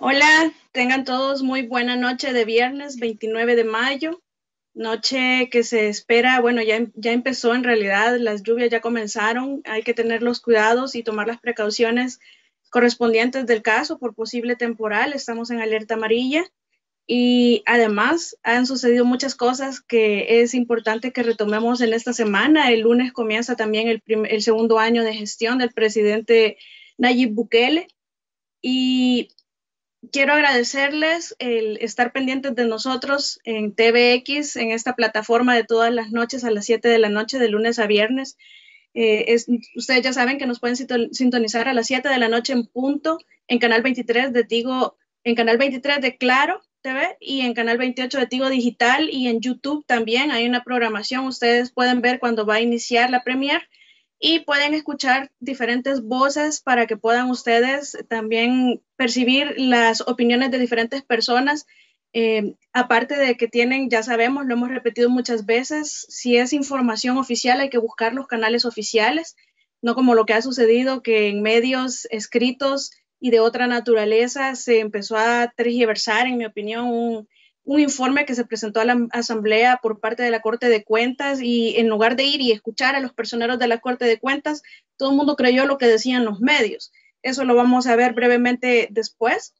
Hola, tengan todos muy buena noche de viernes 29 de mayo, noche que se espera, bueno, ya empezó en realidad, las lluvias ya comenzaron, hay que tener los cuidados y tomar las precauciones correspondientes del caso por posible temporal, estamos en alerta amarilla y además han sucedido muchas cosas que es importante que retomemos en esta semana. El lunes comienza también el segundo año de gestión del presidente Nayib Bukele y quiero agradecerles el estar pendientes de nosotros en TVX, en esta plataforma de todas las noches a las 7 de la noche, de lunes a viernes. Ustedes ya saben que nos pueden sintonizar a las 7 de la noche en punto en Canal 23 de Tigo, en Canal 23 de Claro TV y en Canal 28 de Tigo Digital y en YouTube también hay una programación. Ustedes pueden ver cuando va a iniciar la premier y pueden escuchar diferentes voces para que puedan ustedes también percibir las opiniones de diferentes personas. Aparte de que tienen, ya sabemos, lo hemos repetido muchas veces, si es información oficial hay que buscar los canales oficiales, no como lo que ha sucedido que en medios escritos y de otra naturaleza se empezó a tergiversar, en mi opinión, un informe que se presentó a la Asamblea por parte de la Corte de Cuentas y en lugar de ir y escuchar a los personeros de la Corte de Cuentas, todo el mundo creyó lo que decían los medios. Eso lo vamos a ver brevemente después.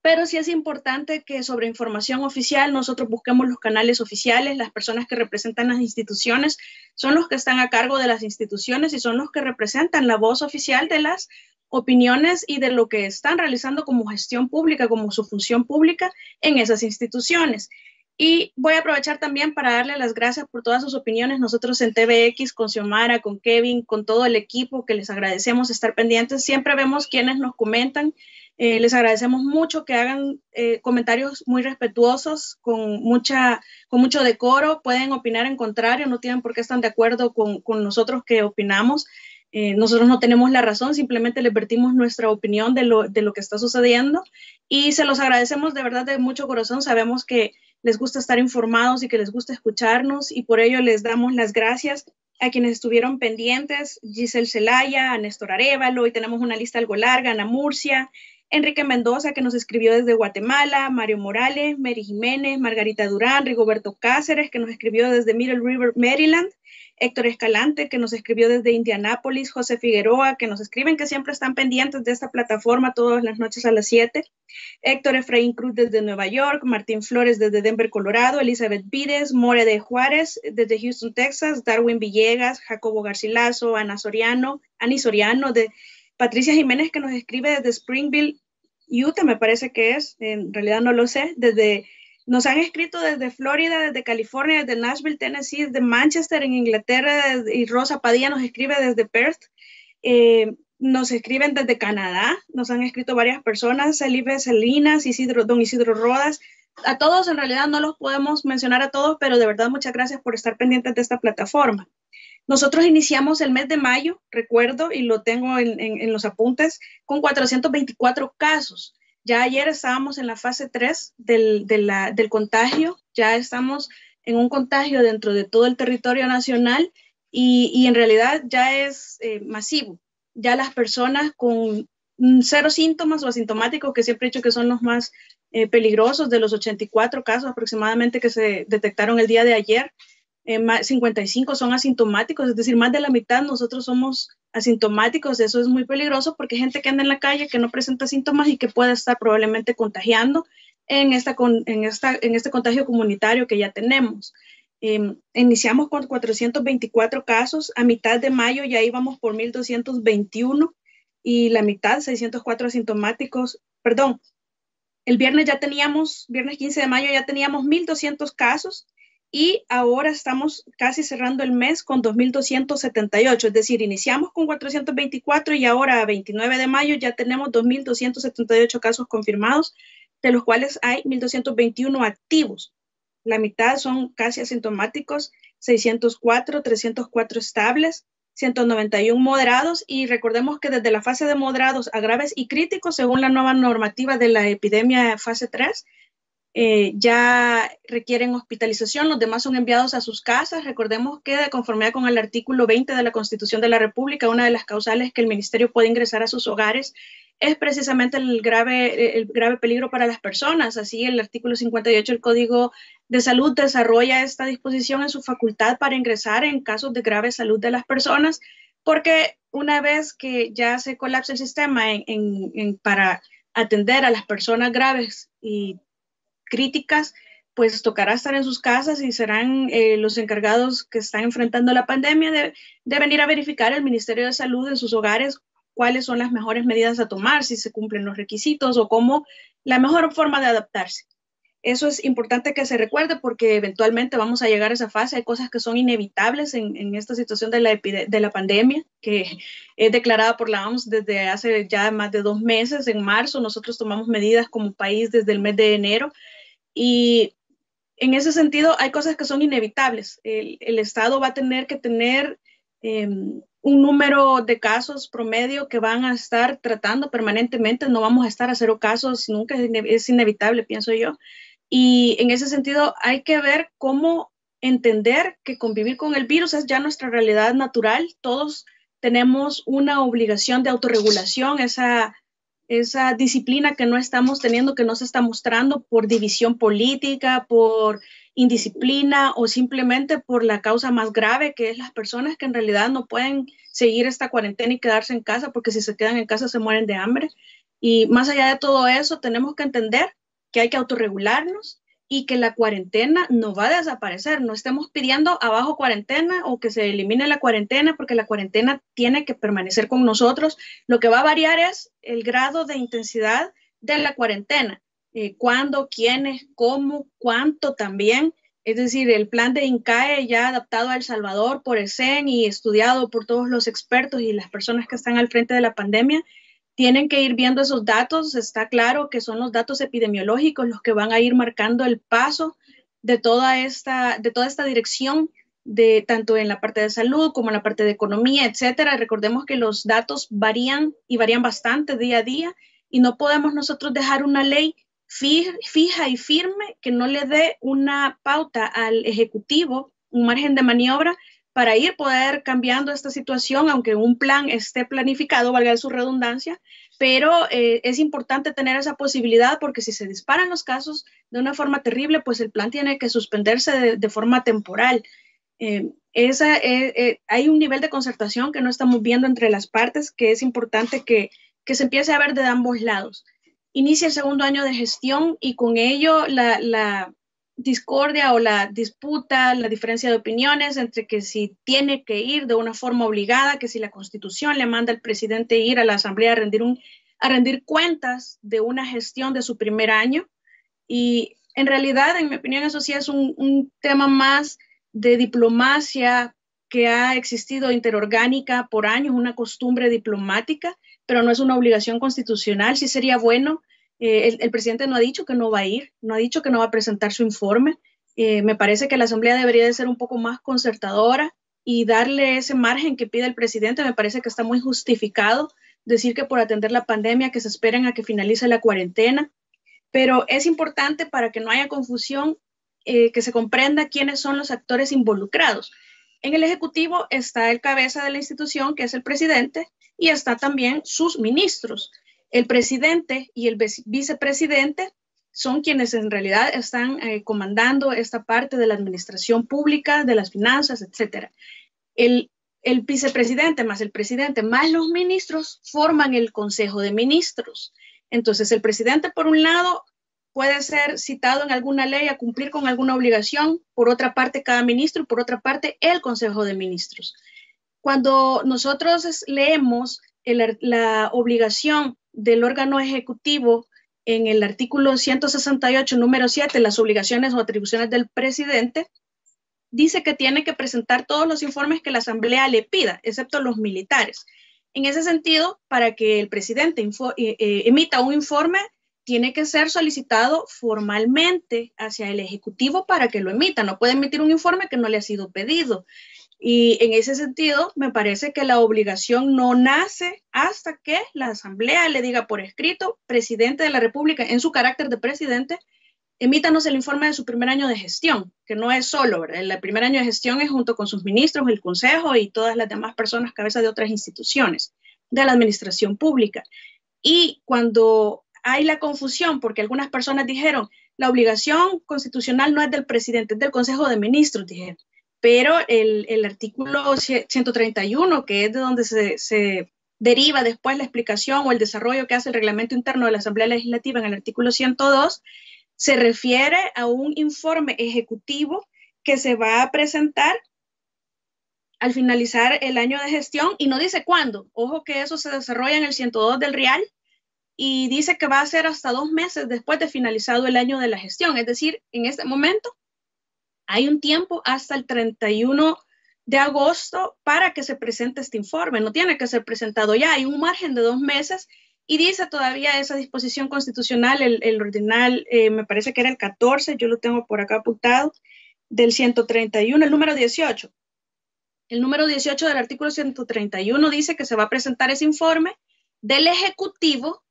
Pero sí es importante que sobre información oficial nosotros busquemos los canales oficiales, las personas que representan las instituciones son los que están a cargo de las instituciones y son los que representan la voz oficial de las opiniones y de lo que están realizando como gestión pública, como su función pública en esas instituciones. Y voy a aprovechar también para darle las gracias por todas sus opiniones. Nosotros en TVX, con Xiomara, con Kevin, con todo el equipo que les agradecemos estar pendientes, siempre vemos quienes nos comentan. Les agradecemos mucho que hagan comentarios muy respetuosos, con mucho decoro. Pueden opinar en contrario, no tienen por qué estar de acuerdo con nosotros que opinamos. Nosotros no tenemos la razón, simplemente les vertimos nuestra opinión de lo que está sucediendo y se los agradecemos de verdad de mucho corazón. Sabemos que les gusta estar informados y que les gusta escucharnos y por ello les damos las gracias a quienes estuvieron pendientes, Giselle Zelaya, a Néstor Arévalo, y tenemos una lista algo larga, Ana Murcia, Enrique Mendoza, que nos escribió desde Guatemala, Mario Morales, Mary Jiménez, Margarita Durán, Rigoberto Cáceres, que nos escribió desde Middle River, Maryland, Héctor Escalante, que nos escribió desde Indianápolis, José Figueroa, que nos escriben que siempre están pendientes de esta plataforma todas las noches a las 7, Héctor Efraín Cruz desde Nueva York, Martín Flores desde Denver, Colorado, Elizabeth Vides, More de Juárez desde Houston, Texas, Darwin Villegas, Jacobo Garcilaso, Ani Soriano, de Patricia Jiménez, que nos escribe desde Springville, Utah, me parece que es, en realidad no lo sé, nos han escrito desde Florida, desde California, desde Nashville, Tennessee, desde Manchester, en Inglaterra, y Rosa Padilla nos escribe desde Perth, nos escriben desde Canadá, nos han escrito varias personas, Salive Salinas, don Isidro Rodas, a todos en realidad no los podemos mencionar a todos, pero de verdad muchas gracias por estar pendientes de esta plataforma. Nosotros iniciamos el mes de mayo, recuerdo, y lo tengo en los apuntes, con 424 casos. Ya ayer estábamos en la fase 3 del contagio, ya estamos en un contagio dentro de todo el territorio nacional y en realidad ya es masivo. Ya las personas con cero síntomas o asintomáticos, que siempre he dicho que son los más peligrosos, de los 84 casos aproximadamente que se detectaron el día de ayer, 55 son asintomáticos, es decir, más de la mitad nosotros somos asintomáticos. Eso es muy peligroso porque hay gente que anda en la calle que no presenta síntomas y que puede estar probablemente contagiando en este contagio comunitario que ya tenemos. Iniciamos con 424 casos, a mitad de mayo ya íbamos por 1,221 y la mitad, 604 asintomáticos, perdón, el viernes 15 de mayo ya teníamos 1,200 casos y ahora estamos casi cerrando el mes con 2,278, es decir, iniciamos con 424 y ahora a 29 de mayo ya tenemos 2,278 casos confirmados, de los cuales hay 1,221 activos. La mitad son casi asintomáticos, 604, 304 estables, 191 moderados y recordemos que desde la fase de moderados a graves y críticos, según la nueva normativa de la epidemia fase 3, ya requieren hospitalización, los demás son enviados a sus casas. Recordemos que de conformidad con el artículo 20 de la Constitución de la República, una de las causales que el ministerio puede ingresar a sus hogares es precisamente el grave peligro para las personas. Así, el artículo 58 del Código de Salud desarrolla esta disposición en su facultad para ingresar en casos de grave salud de las personas, porque una vez que ya se colapsa el sistema para atender a las personas graves y críticas, pues tocará estar en sus casas y serán los encargados que están enfrentando la pandemia de venir a verificar el Ministerio de Salud en sus hogares cuáles son las mejores medidas a tomar, si se cumplen los requisitos o cómo la mejor forma de adaptarse. Eso es importante que se recuerde porque eventualmente vamos a llegar a esa fase. Hay cosas que son inevitables en esta situación de la pandemia, que es declarada por la OMS desde hace ya más de 2 meses. En marzo nosotros tomamos medidas como país desde el mes de enero y en ese sentido hay cosas que son inevitables. El Estado va a tener que tener un número de casos promedio que van a estar tratando permanentemente. No vamos a estar a 0 casos nunca, es inevitable, pienso yo. Y en ese sentido hay que ver cómo entender que convivir con el virus es ya nuestra realidad natural. Todos tenemos una obligación de autorregulación, esa disciplina que no estamos teniendo, que no se está mostrando por división política, por indisciplina o simplemente por la causa más grave, que es las personas que en realidad no pueden seguir esta cuarentena y quedarse en casa, porque si se quedan en casa se mueren de hambre. Y más allá de todo eso, tenemos que entender que hay que autorregularnos y que la cuarentena no va a desaparecer. No estemos pidiendo abajo cuarentena o que se elimine la cuarentena, porque la cuarentena tiene que permanecer con nosotros. Lo que va a variar es el grado de intensidad de la cuarentena. Cuándo, quiénes, cómo, cuánto también. Es decir, el plan de INCAE ya adaptado a El Salvador por el CEN y estudiado por todos los expertos y las personas que están al frente de la pandemia, tienen que ir viendo esos datos. Está claro que son los datos epidemiológicos los que van a ir marcando el paso de toda esta dirección, tanto en la parte de salud como en la parte de economía, etcétera. Recordemos que los datos varían y varían bastante día a día y no podemos nosotros dejar una ley fija y firme que no le dé una pauta al Ejecutivo, un margen de maniobra para poder cambiando esta situación, aunque un plan esté planificado, valga su redundancia, pero es importante tener esa posibilidad porque si se disparan los casos de una forma terrible, pues el plan tiene que suspenderse de forma temporal. Hay un nivel de concertación que no estamos viendo entre las partes, que es importante que se empiece a ver de ambos lados. Inicia el 2º año de gestión y con ello la discordia o la disputa, la diferencia de opiniones entre que si tiene que ir de una forma obligada, que si la Constitución le manda al presidente ir a la Asamblea a rendir cuentas de una gestión de su primer año. Y en realidad, en mi opinión, eso sí es un tema más de diplomacia que ha existido interorgánica por años, una costumbre diplomática, pero no es una obligación constitucional. Sí sería bueno. El presidente no ha dicho que no va a ir, no ha dicho que no va a presentar su informe. Me parece que la Asamblea debería de ser un poco más concertadora y darle ese margen que pide el presidente. Me parece que está muy justificado decir que por atender la pandemia, que se esperen a que finalice la cuarentena, pero es importante para que no haya confusión, que se comprenda quiénes son los actores involucrados. En el Ejecutivo está el cabeza de la institución, que es el presidente, y está también sus ministros. El presidente y el vicepresidente son quienes en realidad están comandando esta parte de la administración pública, de las finanzas, etc. El vicepresidente más el presidente más los ministros forman el Consejo de Ministros. Entonces, el presidente, por un lado, puede ser citado en alguna ley a cumplir con alguna obligación, por otra parte, cada ministro, y por otra parte, el Consejo de Ministros. Cuando nosotros leemos la obligación del órgano ejecutivo en el artículo 168, número 7, las obligaciones o atribuciones del presidente, dice que tiene que presentar todos los informes que la Asamblea le pida, excepto los militares. En ese sentido, para que el presidente emita un informe, tiene que ser solicitado formalmente hacia el Ejecutivo para que lo emita. No puede emitir un informe que no le ha sido pedido. Y en ese sentido, me parece que la obligación no nace hasta que la Asamblea le diga por escrito, presidente de la República, en su carácter de presidente, emítanos el informe de su primer año de gestión, que no es solo, ¿verdad? El primer año de gestión es junto con sus ministros, el Consejo y todas las demás personas cabeza de otras instituciones de la administración pública. Y cuando hay la confusión, porque algunas personas dijeron, la obligación constitucional no es del presidente, es del Consejo de Ministros, dijeron. Pero el artículo 131, que es de donde se deriva después la explicación o el desarrollo que hace el reglamento interno de la Asamblea Legislativa en el artículo 102, se refiere a un informe ejecutivo que se va a presentar al finalizar el año de gestión y no dice cuándo. Ojo que eso se desarrolla en el 102 del Real y dice que va a ser hasta 2 meses después de finalizado el año de la gestión. Es decir, en este momento hay un tiempo hasta el 31 de agosto para que se presente este informe. No tiene que ser presentado ya. Hay un margen de 2 meses y dice todavía esa disposición constitucional, el ordinal, me parece que era el 14, yo lo tengo por acá apuntado, del 131, el número 18. El número 18 del artículo 131 dice que se va a presentar ese informe del Ejecutivo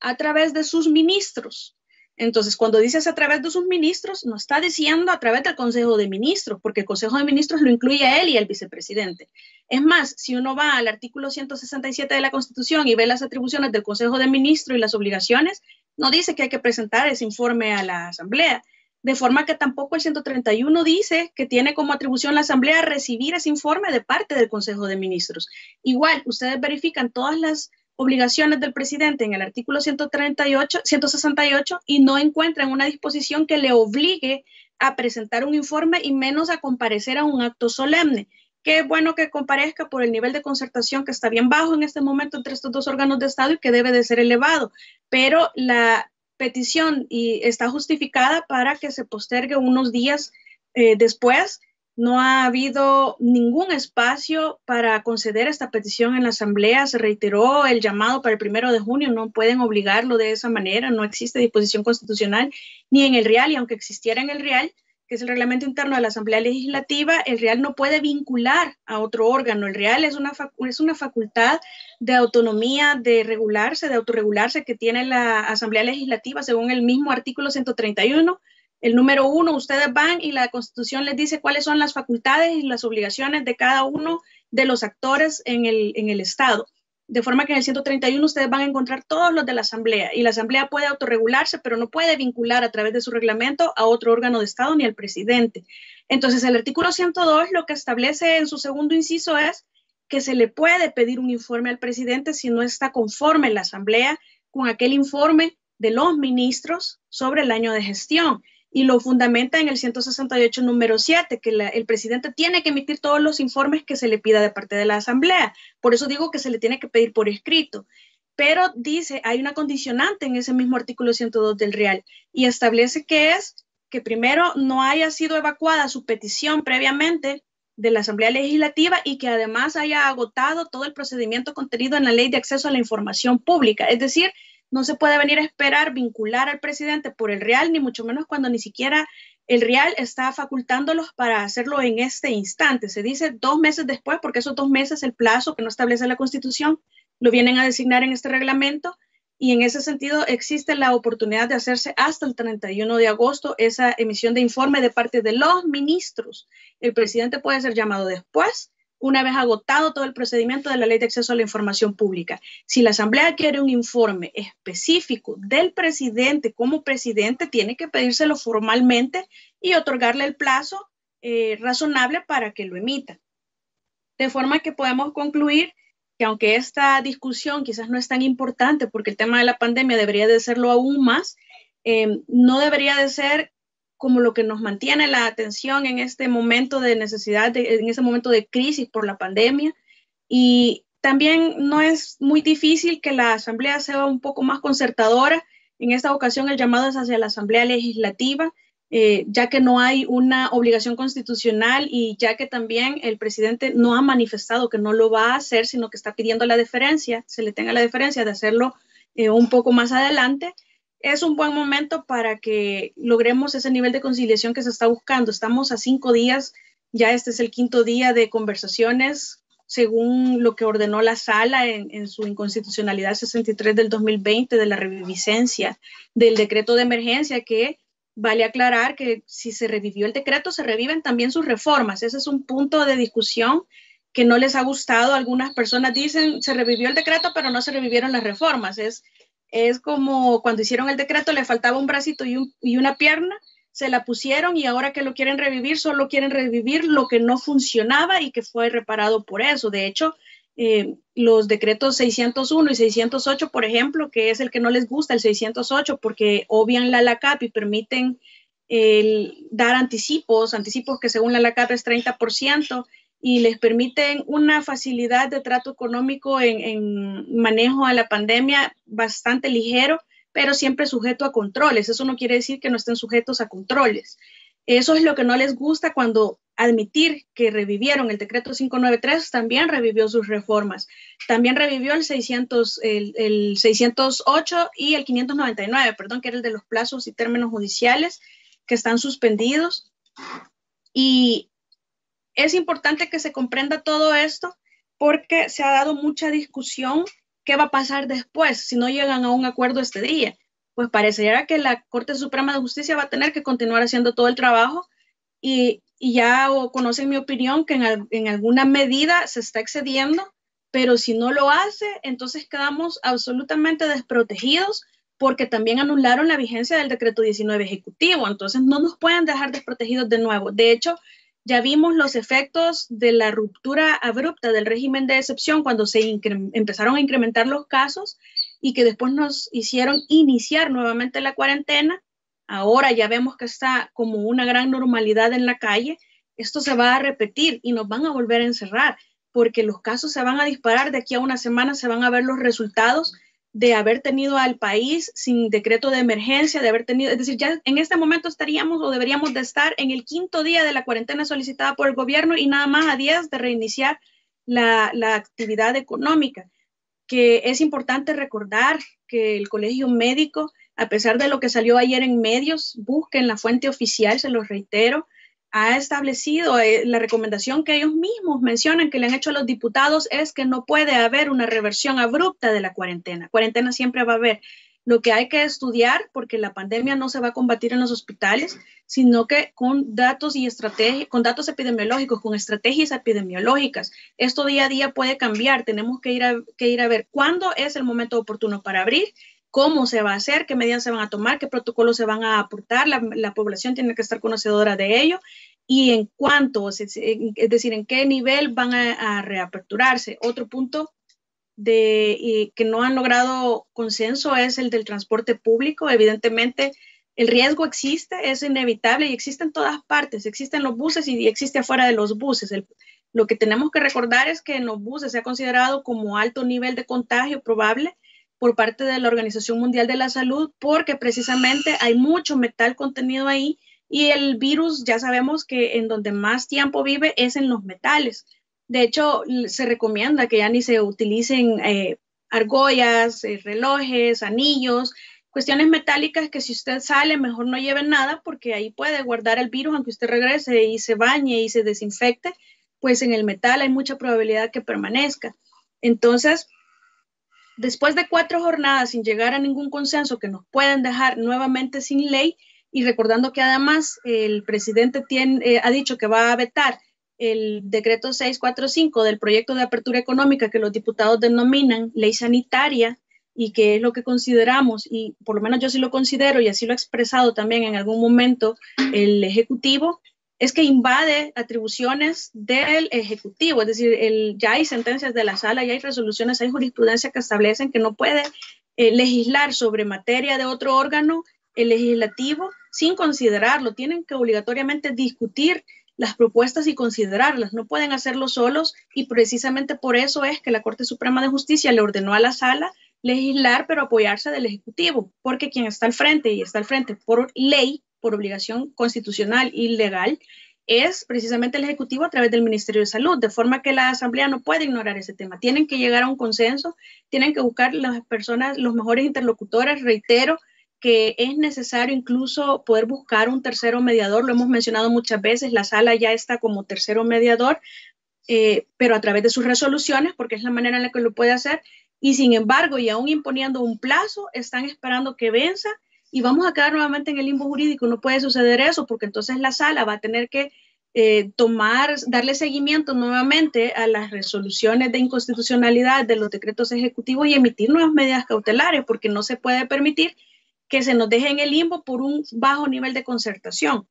a través de sus ministros. Entonces, cuando dices a través de sus ministros, no está diciendo a través del Consejo de Ministros, porque el Consejo de Ministros lo incluye a él y al vicepresidente. Es más, si uno va al artículo 167 de la Constitución y ve las atribuciones del Consejo de Ministros y las obligaciones, no dice que hay que presentar ese informe a la Asamblea. De forma que tampoco el 131 dice que tiene como atribución la Asamblea recibir ese informe de parte del Consejo de Ministros. Igual, ustedes verifican todas las obligaciones del presidente en el artículo 168 y no encuentran una disposición que le obligue a presentar un informe y menos a comparecer a un acto solemne. Qué bueno que comparezca por el nivel de concertación que está bien bajo en este momento entre estos dos órganos de Estado y que debe de ser elevado, pero la petición y está justificada para que se postergue unos días después. No ha habido ningún espacio para conceder esta petición en la Asamblea. Se reiteró el llamado para el 1 de junio. No pueden obligarlo de esa manera. No existe disposición constitucional ni en el Real. Y aunque existiera en el Real, que es el reglamento interno de la Asamblea Legislativa, el Real no puede vincular a otro órgano. El Real es una facultad de autonomía, de regularse, de autorregularse que tiene la Asamblea Legislativa según el mismo artículo 131. El número 1, ustedes van y la Constitución les dice cuáles son las facultades y las obligaciones de cada uno de los actores en el Estado. De forma que en el 131 ustedes van a encontrar todos los de la Asamblea y la Asamblea puede autorregularse, pero no puede vincular a través de su reglamento a otro órgano de Estado ni al presidente. Entonces, el artículo 102 lo que establece en su segundo inciso es que se le puede pedir un informe al presidente si no está conforme la Asamblea con aquel informe de los ministros sobre el año de gestión. Y lo fundamenta en el 168 número 7, que el presidente tiene que emitir todos los informes que se le pida de parte de la Asamblea. Por eso digo que se le tiene que pedir por escrito. Pero dice, hay una condicionante en ese mismo artículo 102 del Real y establece que es que primero no haya sido evacuada su petición previamente de la Asamblea Legislativa y que además haya agotado todo el procedimiento contenido en la Ley de Acceso a la Información Pública. Es decir, no se puede venir a esperar vincular al presidente por el Real, ni mucho menos cuando ni siquiera el Real está facultándolos para hacerlo en este instante. Se dice 2 meses después, porque esos 2 meses, el plazo que no establece la Constitución, lo vienen a designar en este reglamento, y en ese sentido existe la oportunidad de hacerse hasta el 31 de agosto esa emisión de informe de parte de los ministros. El presidente puede ser llamado después, una vez agotado todo el procedimiento de la Ley de Acceso a la Información Pública. Si la Asamblea quiere un informe específico del presidente como presidente, tiene que pedírselo formalmente y otorgarle el plazo razonable para que lo emita. De forma que podemos concluir que aunque esta discusión quizás no es tan importante porque el tema de la pandemia debería de serlo aún más, no debería de ser como lo que nos mantiene la atención en este momento de necesidad, en este momento de crisis por la pandemia. Y también no es muy difícil que la Asamblea sea un poco más concertadora. En esta ocasión el llamado es hacia la Asamblea Legislativa, ya que no hay una obligación constitucional y ya que también el presidente no ha manifestado que no lo va a hacer, sino que está pidiendo la deferencia, se le tenga la deferencia de hacerlo un poco más adelante. Es un buen momento para que logremos ese nivel de conciliación que se está buscando. Estamos a 5 días, ya este es el 5º día de conversaciones, según lo que ordenó la Sala en su inconstitucionalidad 63 del 2020 de la reviviscencia del decreto de emergencia, que vale aclarar que si se revivió el decreto, se reviven también sus reformas. Ese es un punto de discusión que no les ha gustado. Algunas personas dicen, se revivió el decreto, pero no se revivieron las reformas. Es como cuando hicieron el decreto, le faltaba un bracito y una pierna, se la pusieron y ahora que lo quieren revivir, solo quieren revivir lo que no funcionaba y que fue reparado por eso. De hecho, los decretos 601 y 608, por ejemplo, que es el que no les gusta, el 608, porque obvian la LACAP y permiten dar anticipos que según la LACAP es 30%, y les permiten una facilidad de trato económico en manejo a la pandemia bastante ligero, pero siempre sujeto a controles. Eso no quiere decir que no estén sujetos a controles. Eso es lo que no les gusta cuando admitir que revivieron el decreto 593, también revivió sus reformas. También revivió el 608 y el 599, perdón, que era el de los plazos y términos judiciales que están suspendidos. Y es importante que se comprenda todo esto porque se ha dado mucha discusión. ¿Qué va a pasar después si no llegan a un acuerdo este día? Pues parecería que la Corte Suprema de Justicia va a tener que continuar haciendo todo el trabajo y ya conocen mi opinión que en alguna medida se está excediendo, pero si no lo hace, entonces quedamos absolutamente desprotegidos porque también anularon la vigencia del decreto 19 ejecutivo, entonces no nos pueden dejar desprotegidos de nuevo. De hecho, ya vimos los efectos de la ruptura abrupta del régimen de excepción cuando se empezaron a incrementar los casos y que después nos hicieron iniciar nuevamente la cuarentena. Ahora ya vemos que está como una gran normalidad en la calle. Esto se va a repetir y nos van a volver a encerrar porque los casos se van a disparar. De aquí a una semana se van a ver los resultados de haber tenido al país sin decreto de emergencia, de haber tenido, es decir, ya en este momento estaríamos o deberíamos de estar en el 5.º día de la cuarentena solicitada por el gobierno y nada más a 10 de reiniciar la actividad económica. Que es importante recordar que el Colegio Médico, a pesar de lo que salió ayer en medios, busquen la fuente oficial, se los reitero, ha establecido la recomendación que ellos mismos mencionan que le han hecho a los diputados es que no puede haber una reversión abrupta de la cuarentena. Cuarentena siempre va a haber. Lo que hay que estudiar, porque la pandemia no se va a combatir en los hospitales, sino que con datos y estrategias, con datos epidemiológicos, con estrategias epidemiológicas. Esto día a día puede cambiar. Tenemos que ir a ver cuándo es el momento oportuno para abrir, cómo se va a hacer, qué medidas se van a tomar, qué protocolos se van a aportar. La población tiene que estar conocedora de ello y en cuánto, es decir, en qué nivel van a reaperturarse. Otro punto que no han logrado consenso es el del transporte público. Evidentemente, el riesgo existe, es inevitable y existe en todas partes. Existen los buses y existe afuera de los buses. Lo que tenemos que recordar es que en los buses se ha considerado como alto nivel de contagio probable por parte de la Organización Mundial de la Salud, porque precisamente hay mucho metal contenido ahí y el virus ya sabemos que en donde más tiempo vive es en los metales. De hecho, se recomienda que ya ni se utilicen argollas, relojes, anillos, cuestiones metálicas que si usted sale mejor no lleve nada porque ahí puede guardar el virus aunque usted regrese y se bañe y se desinfecte, pues en el metal hay mucha probabilidad que permanezca. Entonces, después de 4 jornadas sin llegar a ningún consenso que nos pueden dejar nuevamente sin ley, y recordando que además el presidente ha dicho que va a vetar el decreto 645 del proyecto de apertura económica que los diputados denominan ley sanitaria y que es lo que consideramos, y por lo menos yo sí lo considero y así lo ha expresado también en algún momento el Ejecutivo, es que invade atribuciones del Ejecutivo, es decir, ya hay sentencias de la sala, ya hay resoluciones, hay jurisprudencia que establecen que no puede legislar sobre materia de otro órgano, el legislativo, sin considerarlo. Tienen que obligatoriamente discutir las propuestas y considerarlas, no pueden hacerlo solos y precisamente por eso es que la Corte Suprema de Justicia le ordenó a la sala legislar, pero apoyarse del Ejecutivo, porque quien está al frente y está al frente por ley, por obligación constitucional y legal, es precisamente el Ejecutivo a través del Ministerio de Salud, de forma que la Asamblea no puede ignorar ese tema. Tienen que llegar a un consenso, tienen que buscar las personas, los mejores interlocutores. Reitero que es necesario incluso poder buscar un tercero mediador, lo hemos mencionado muchas veces, la sala ya está como tercero mediador, pero a través de sus resoluciones, porque es la manera en la que lo puede hacer, y sin embargo, y aún imponiendo un plazo, están esperando que venza y vamos a quedar nuevamente en el limbo jurídico. No puede suceder eso porque entonces la sala va a tener que darle seguimiento nuevamente a las resoluciones de inconstitucionalidad de los decretos ejecutivos y emitir nuevas medidas cautelares, porque no se puede permitir que se nos deje en el limbo por un bajo nivel de concertación.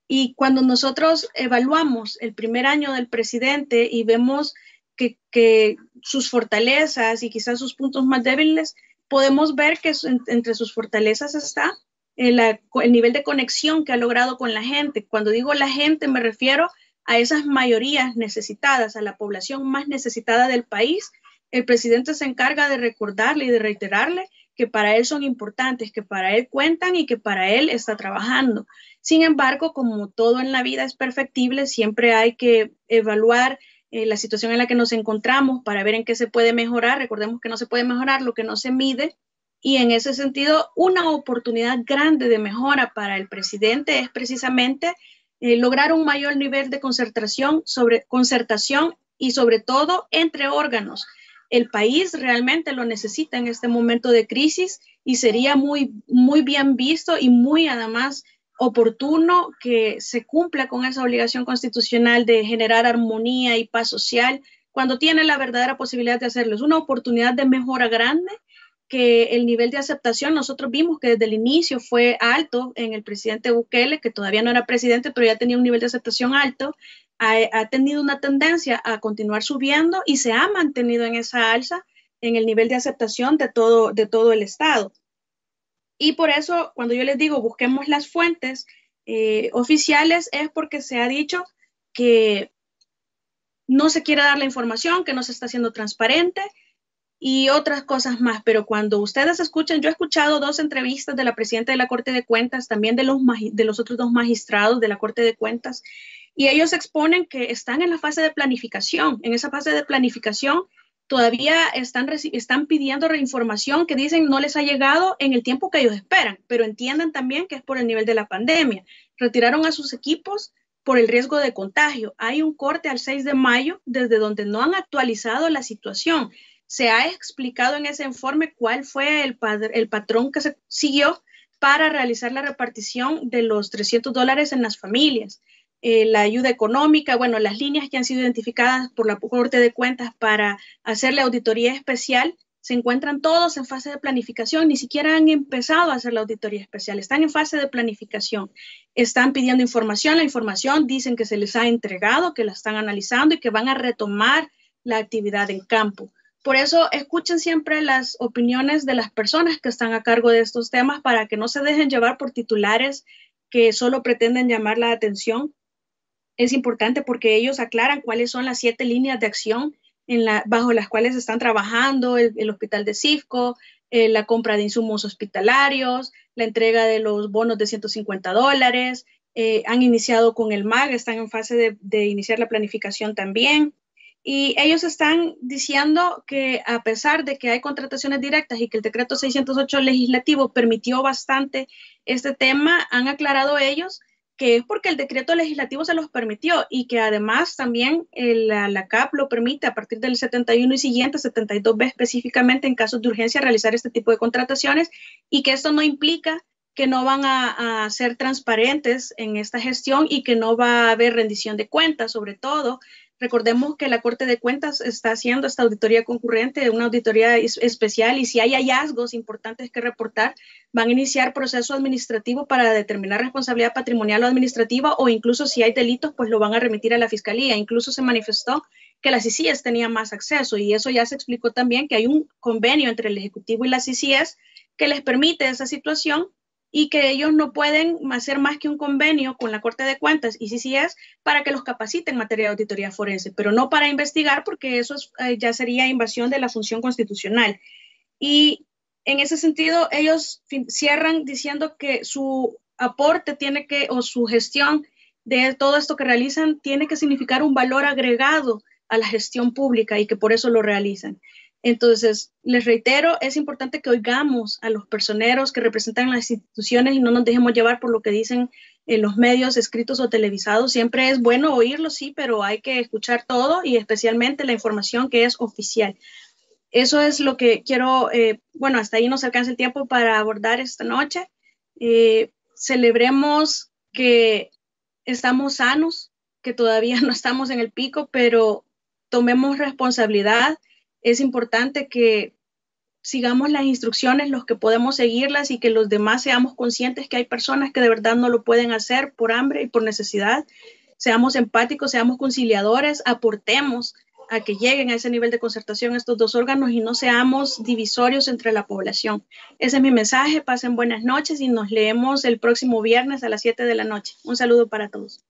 Y cuando nosotros evaluamos el primer año del presidente y vemos que sus fortalezas y quizás sus puntos más débiles, podemos ver que entre sus fortalezas está el nivel de conexión que ha logrado con la gente. Cuando digo la gente, me refiero a esas mayorías necesitadas, a la población más necesitada del país. El presidente se encarga de recordarle y de reiterarle que para él son importantes, que para él cuentan y que para él está trabajando. Sin embargo, como todo en la vida es perfectible, siempre hay que evaluar la situación en la que nos encontramos para ver en qué se puede mejorar. Recordemos que no se puede mejorar lo que no se mide. Y en ese sentido, una oportunidad grande de mejora para el presidente es precisamente lograr un mayor nivel de concertación y sobre todo entre órganos. El país realmente lo necesita en este momento de crisis y sería muy, muy bien visto y muy además oportuno que se cumpla con esa obligación constitucional de generar armonía y paz social cuando tiene la verdadera posibilidad de hacerlo. Es una oportunidad de mejora grande, que el nivel de aceptación, nosotros vimos que desde el inicio fue alto en el presidente Bukele, que todavía no era presidente, pero ya tenía un nivel de aceptación alto, ha tenido una tendencia a continuar subiendo y se ha mantenido en esa alza en el nivel de aceptación de todo el Estado. Y por eso, cuando yo les digo busquemos las fuentes oficiales, es porque se ha dicho que no se quiere dar la información, que no se está haciendo transparente y otras cosas más. Pero cuando ustedes escuchan, yo he escuchado 2 entrevistas de la presidenta de la Corte de Cuentas, también de los otros 2 magistrados de la Corte de Cuentas, y ellos exponen que están en la fase de planificación. En esa fase de planificación todavía están pidiendo información que dicen no les ha llegado en el tiempo que ellos esperan, pero entienden también que es por el nivel de la pandemia. Retiraron a sus equipos por el riesgo de contagio. Hay un corte al 6 de mayo desde donde no han actualizado la situación. Se ha explicado en ese informe cuál fue el patrón que se siguió para realizar la repartición de los $300 en las familias. La ayuda económica, bueno, las líneas que han sido identificadas por la Corte de Cuentas para hacer la auditoría especial, se encuentran todos en fase de planificación, ni siquiera han empezado a hacer la auditoría especial, están en fase de planificación, están pidiendo información, la información dicen que se les ha entregado, que la están analizando y que van a retomar la actividad en campo. Por eso escuchen siempre las opiniones de las personas que están a cargo de estos temas para que no se dejen llevar por titulares que solo pretenden llamar la atención. Es importante porque ellos aclaran cuáles son las 7 líneas de acción bajo las cuales están trabajando el hospital de Cifco, la compra de insumos hospitalarios, la entrega de los bonos de $150, han iniciado con el MAG, están en fase de iniciar la planificación también. Y ellos están diciendo que a pesar de que hay contrataciones directas y que el decreto 608 legislativo permitió bastante este tema, han aclarado ellos que es porque el decreto legislativo se los permitió y que además también la CAP lo permite a partir del 71 y siguiente, 72B específicamente en casos de urgencia realizar este tipo de contrataciones y que esto no implica que no van a ser transparentes en esta gestión y que no va a haber rendición de cuentas, sobre todo. Recordemos que la Corte de Cuentas está haciendo esta auditoría concurrente, una auditoría especial, y si hay hallazgos importantes que reportar, van a iniciar proceso administrativo para determinar responsabilidad patrimonial o administrativa, o incluso si hay delitos, pues lo van a remitir a la Fiscalía. Incluso se manifestó que las CICIES tenían más acceso, y eso ya se explicó también, que hay un convenio entre el Ejecutivo y las CICIES que les permite esa situación y que ellos no pueden hacer más que un convenio con la Corte de Cuentas y CICIES para que los capaciten en materia de auditoría forense, pero no para investigar, porque eso ya sería invasión de la función constitucional. Y en ese sentido, ellos cierran diciendo que su aporte o su gestión de todo esto que realizan tiene que significar un valor agregado a la gestión pública y que por eso lo realizan. Entonces, les reitero, es importante que oigamos a los personeros que representan las instituciones y no nos dejemos llevar por lo que dicen en los medios escritos o televisados. Siempre es bueno oírlo, sí, pero hay que escuchar todo y especialmente la información que es oficial. Eso es lo que quiero, bueno, hasta ahí nos alcanza el tiempo para abordar esta noche. Celebremos que estamos sanos, que todavía no estamos en el pico, pero tomemos responsabilidad. Es importante que sigamos las instrucciones, los que podemos seguirlas, y que los demás seamos conscientes que hay personas que de verdad no lo pueden hacer por hambre y por necesidad. Seamos empáticos, seamos conciliadores, aportemos a que lleguen a ese nivel de concertación estos dos órganos y no seamos divisorios entre la población. Ese es mi mensaje. Pasen buenas noches y nos leemos el próximo viernes a las 7 de la noche. Un saludo para todos.